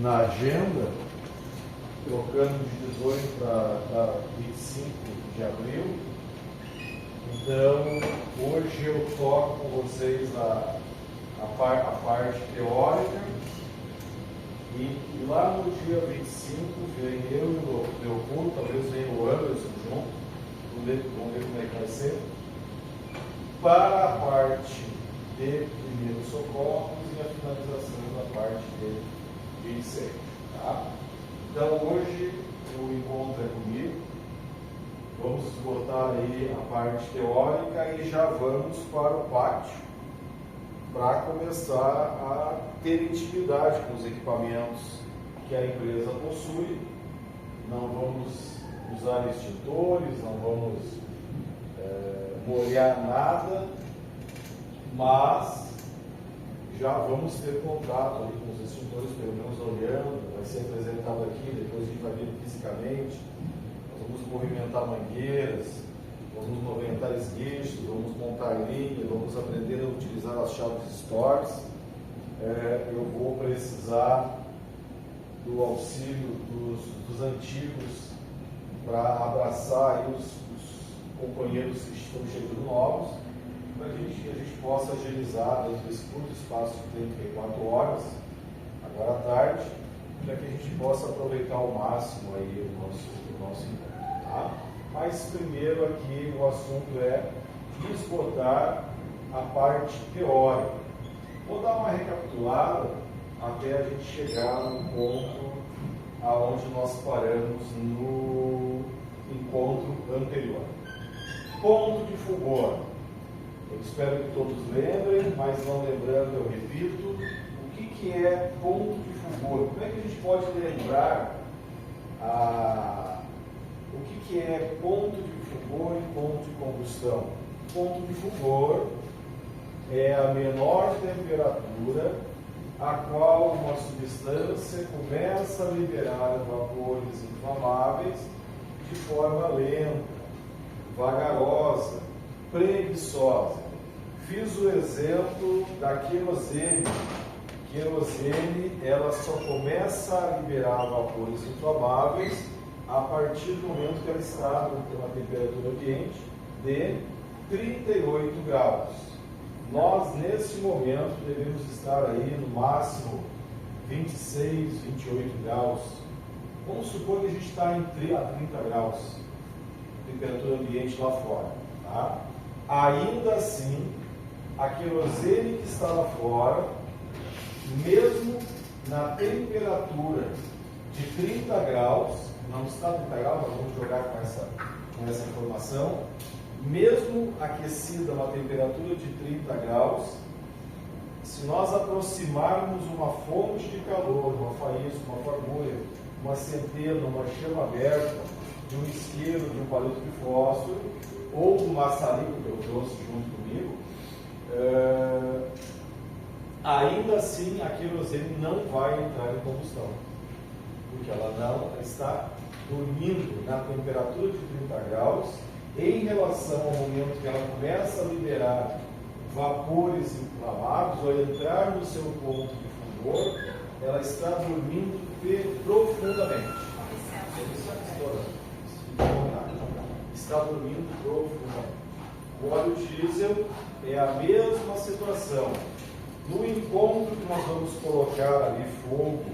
na agenda, trocando de 18 para 25 de abril. Então, hoje eu toco com vocês a parte teórica, e lá no dia 25 vem eu e o Leopoldo, talvez venha o Anderson junto, vamos ver como é que vai ser, para a parte de primeiros socorros e a finalização da parte de incêndio. Tá? Então, hoje o encontro é comigo. Vamos esgotar aí a parte teórica e já vamos para o pátio para começar a ter intimidade com os equipamentos que a empresa possui. Não vamos usar extintores, não vamos molhar nada, mas já vamos ter contato ali com os extintores, pelo menos olhando, vai ser apresentado aqui, depois a gente vai ver fisicamente. Vamos movimentar mangueiras, vamos movimentar esguichos, vamos montar linha, vamos aprender a utilizar as chaves stores. Eu vou precisar do auxílio dos antigos para abraçar aí os companheiros que estão chegando novos, para que a gente possa agilizar dentro desse curto espaço de 34 horas, agora à tarde, para que a gente possa aproveitar ao máximo aí o nosso encontro. Tá? Mas primeiro aqui o assunto é esgotar a parte teórica. Vou dar uma recapitulada até a gente chegar no ponto aonde nós paramos no encontro anterior. Ponto de fulgor. Eu espero que todos lembrem, mas não lembrando eu repito. O que é ponto de fulgor? Como é que a gente pode lembrar o que é ponto de fulgor e ponto de combustão? Ponto de fulgor é a menor temperatura a qual uma substância começa a liberar vapores inflamáveis de forma lenta, vagarosa, preguiçosa. Fiz o exemplo da querosene. Querosene, ela só começa a liberar vapores inflamáveis a partir do momento que ela está numa temperatura ambiente de 38 graus. Nós, nesse momento, devemos estar aí no máximo 26, 28 graus. Vamos supor que a gente está em 30 graus, temperatura ambiente lá fora. Tá? Ainda assim, a querosene que está lá fora, mesmo na temperatura de 30 graus, não está 30 graus, nós vamos jogar com essa informação, mesmo aquecida a uma temperatura de 30 graus, se nós aproximarmos uma fonte de calor, uma faísca, uma fagulha, uma centena, uma chama aberta, de um isqueiro, de um palito de fósforo, ou do maçarico que eu trouxe junto comigo, ainda assim a querosene não vai entrar em combustão, porque ela não está dormindo na temperatura de 30 graus em relação ao momento que ela começa a liberar vapores inflamados ou entrar no seu ponto de fulgor, ela está dormindo profundamente. Está dormindo profundamente. O óleo diesel é a mesma situação. No encontro que nós vamos colocar ali fogo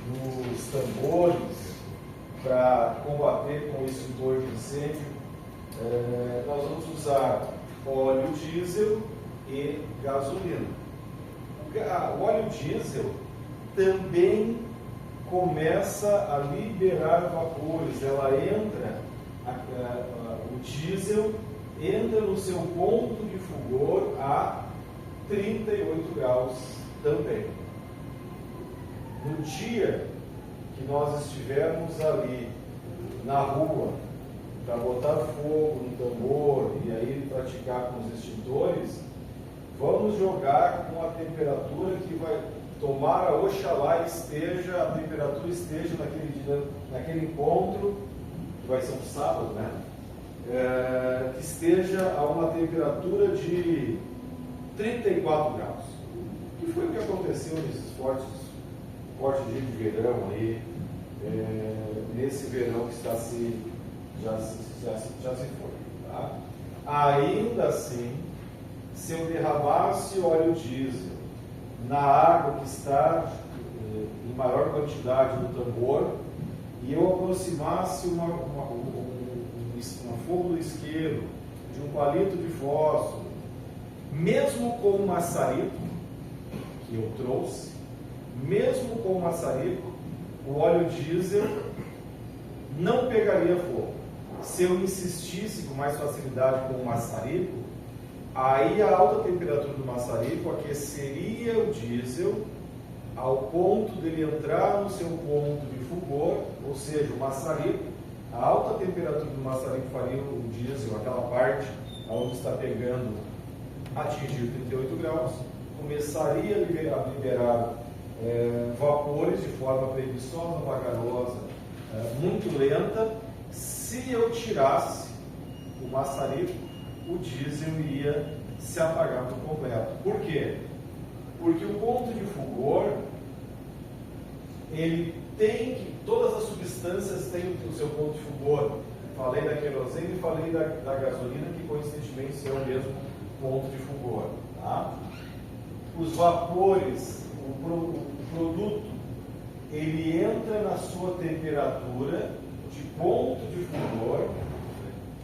nos tambores para combater com esse extintor de incêndio, nós vamos usar óleo diesel e gasolina. O óleo diesel também começa a liberar vapores, ela entra, o diesel entra no seu ponto de fulgor a 38 graus também. No dia que nós estivermos ali na rua para botar fogo no tambor e aí praticar com os extintores, vamos jogar com a temperatura que vai tomar a Oxalá esteja, a temperatura esteja naquele encontro, que vai ser um sábado, né? Que esteja a uma temperatura de 34 graus. Que foi o que aconteceu nesses fortes forte dia de verão aí, nesse verão que já se foi. Tá? Ainda assim, se eu derramasse óleo diesel na água que está em maior quantidade no tambor e eu aproximasse um fogo do isqueiro de um palito de fósforo, mesmo com o maçarico que eu trouxe, mesmo com o maçarico, o óleo diesel não pegaria fogo. Se eu insistisse com mais facilidade com o maçarico, aí a alta temperatura do maçarico aqueceria o diesel ao ponto dele entrar no seu ponto de fulgor, ou seja, o maçarico, a alta temperatura do maçarico faria o diesel, aquela parte onde está pegando, atingir 38 graus, começaria a liberar vapores de forma preguiçosa, vagarosa, muito lenta. Se eu tirasse o maçarico, o diesel iria se apagar por completo. Por quê? Porque o ponto de fulgor, ele tem que, todas as substâncias têm o seu ponto de fulgor. Falei da querosene e falei da gasolina, que coincidentemente são o mesmo ponto de fulgor. Tá? Os vapores, o produto, ele entra na sua temperatura de ponto de fulgor,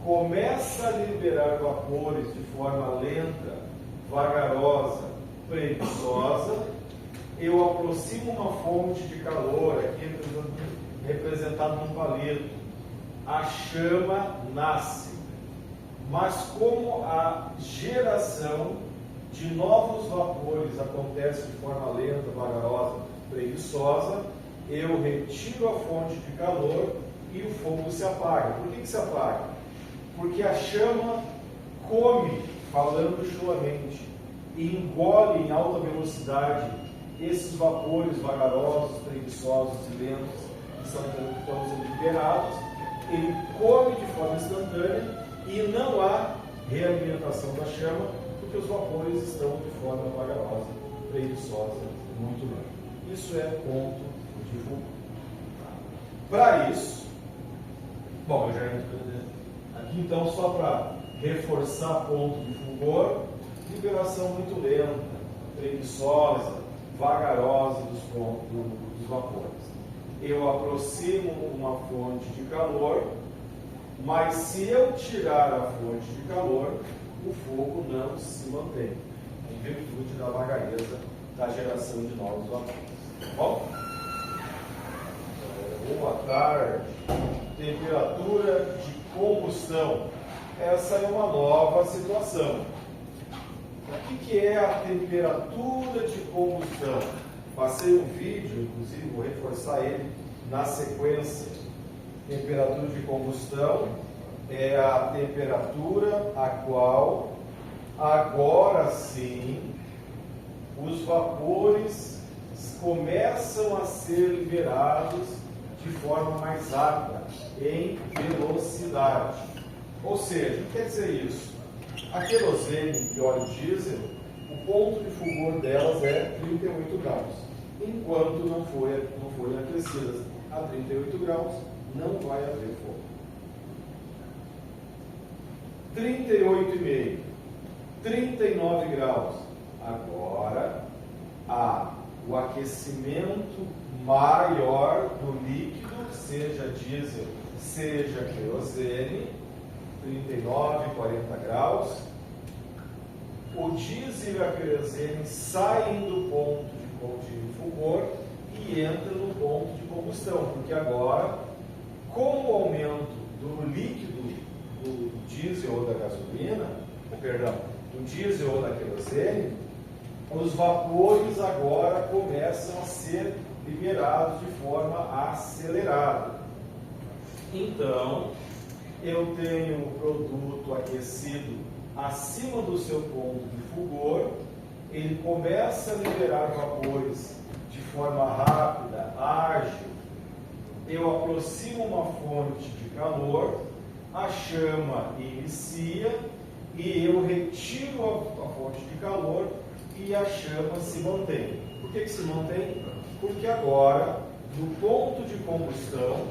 começa a liberar vapores de forma lenta, vagarosa, preguiçosa. Eu aproximo uma fonte de calor, aqui representado num palito. A chama nasce. Mas como a geração de novos vapores acontece de forma lenta, vagarosa, preguiçosa, eu retiro a fonte de calor e o fogo se apaga. Por que se apaga? Porque a chama come, falando chulamente, e engole em alta velocidade esses vapores vagarosos, preguiçosos e lentos que estão sendo liberados. Ele come de forma instantânea e não há realimentação da chama, porque os vapores estão de forma vagarosa, preguiçosa, muito lenta. Isso é ponto de fulgor. Para isso, bom, eu já aqui então, só para reforçar ponto de fulgor, liberação muito lenta, preguiçosa, vagarosa dos vapores. Eu aproximo uma fonte de calor, mas se eu tirar a fonte de calor, o fogo não se mantém, em virtude da vagareza da geração de novos vapores. Bom? Boa tarde. Temperatura de combustão. Essa é uma nova situação. O que é a temperatura de combustão? Passei um vídeo, inclusive vou reforçar ele na sequência. Temperatura de combustão é a temperatura a qual, agora sim, os vapores começam a ser liberados de forma mais rápida, em velocidade. Ou seja, o que quer dizer isso? A querosene e óleo diesel, o ponto de fulgor delas é 38 graus. Enquanto não forem aquecidas a 38 graus, não vai haver fogo. 38,5, 39 graus. Agora há o aquecimento maior do líquido, seja diesel, seja querosene, 39, 40 graus. O diesel e a querosene saem do ponto de fulgor e entram no ponto de combustão, porque agora, com o aumento do líquido do diesel ou da gasolina, do diesel ou da querosene, os vapores agora começam a ser liberados de forma acelerada. Então, eu tenho o produto aquecido acima do seu ponto de fulgor, ele começa a liberar vapores de forma rápida, ágil. Eu aproximo uma fonte de calor, a chama inicia e eu retiro a fonte de calor e a chama se mantém. Por que se mantém? Porque agora, no ponto de combustão,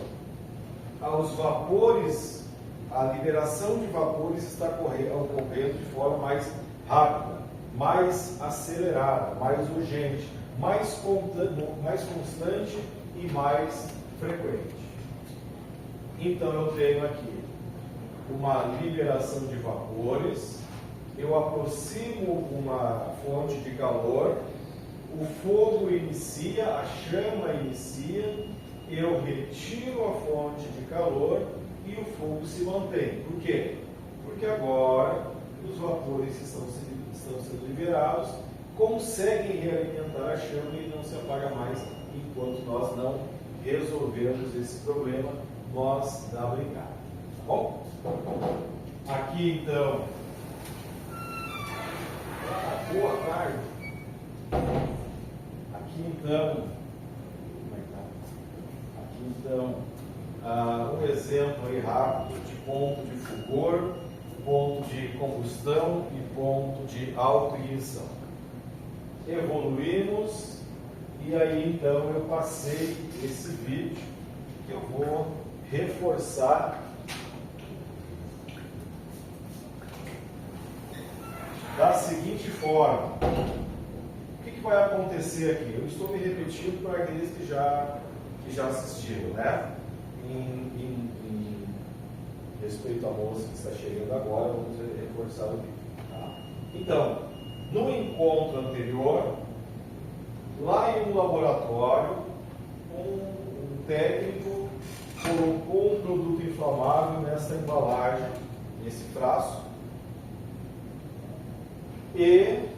os vapores, a liberação de vapores está ocorrendo de forma mais rápida, mais acelerada, mais urgente, mais constante e mais frequente. Então eu tenho aqui uma liberação de vapores, eu aproximo uma fonte de calor, o fogo inicia, a chama inicia, eu retiro a fonte de calor e o fogo se mantém. Por quê? Porque agora os vapores que estão sendo liberados conseguem realimentar a chama e não se apaga mais enquanto nós não resolvermos esse problema, nós da brigada. Tá bom? Aqui então, boa tarde. Aqui então, um exemplo aí rápido de ponto de fulgor, ponto de combustão e ponto de autoignição. Evoluímos e aí então eu passei esse vídeo que eu vou reforçar da seguinte forma. O que vai acontecer aqui? Eu estou me repetindo para aqueles que já assistiram, né? Em respeito à moça que está chegando agora, vamos reforçar o vídeo. Tá? Então, no encontro anterior, lá em um laboratório, um técnico colocou um produto inflamável nessa embalagem, nesse frasco, e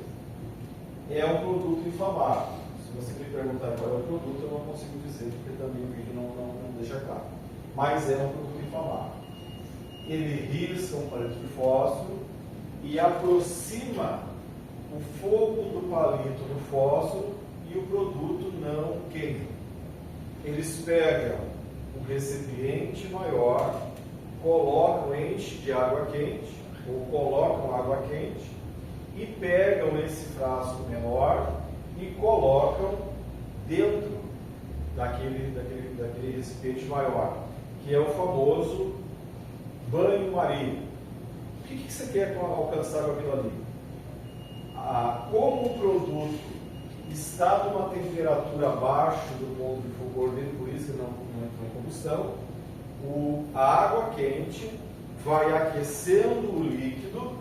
é um produto inflamável. Se você me perguntar qual é o produto, eu não consigo dizer, porque também o vídeo não deixa claro. Mas é um produto inflamável. Ele risca um palito de fósforo e aproxima o fogo do palito no fósforo e o produto não queima. Eles pegam um recipiente maior, colocam, enchem de água quente, ou colocam água quente, e pegam esse frasco menor e colocam dentro daquele recipiente maior, que é o famoso banho-maria. O que você quer alcançar com aquilo ali? Como o produto está numa temperatura abaixo do ponto de fulgor dele, por isso que não entrou em combustão, a água quente vai aquecendo o líquido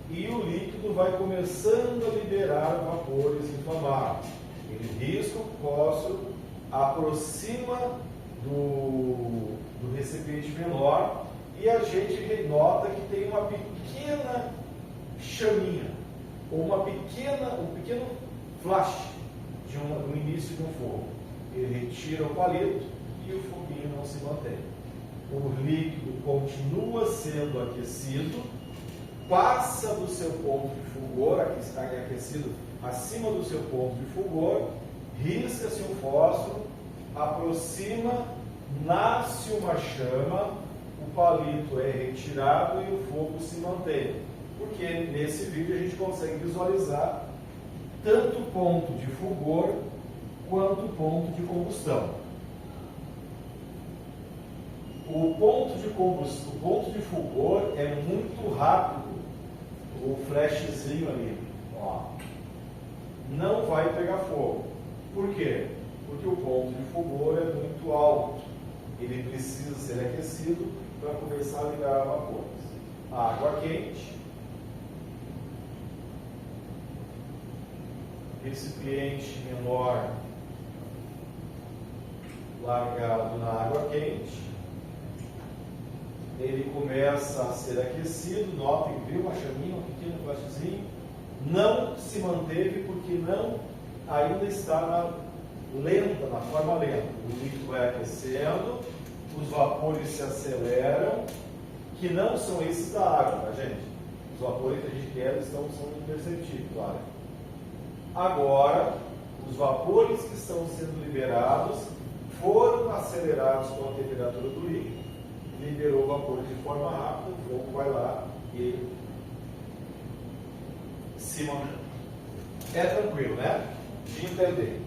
e o líquido vai começando a liberar vapores inflamáveis. Ele risca o fósforo, aproxima do recipiente menor e a gente nota que tem uma pequena chaminha, ou um pequeno flash no início de um fogo. Ele retira o palito e o foguinho não se mantém. O líquido continua sendo aquecido, passa do seu ponto de fulgor, aqui está aquecido acima do seu ponto de fulgor, risca-se um fósforo, aproxima, nasce uma chama, o palito é retirado e o fogo se mantém. Porque nesse vídeo a gente consegue visualizar tanto o ponto de fulgor quanto o ponto de combustão. O ponto de fulgor é muito rápido, o flashzinho ali, ó, não vai pegar fogo. Por quê? Porque o ponto de fulgor é muito alto, ele precisa ser aquecido para começar a liberar vapores. A água quente, recipiente menor largado na água quente, ele começa a ser aquecido, notem, viu uma chaminha, um pequeno flashzinho, não se manteve porque ainda está na forma lenta. O líquido vai aquecendo, os vapores se aceleram, que não são esses da água, tá, gente? Os vapores que a gente quer são imperceptíveis, claro. Agora, os vapores que estão sendo liberados foram acelerados com a temperatura do líquido, liberou vapores de forma rápida, o fogo vai lá e se mantém. É tranquilo, né? De entender.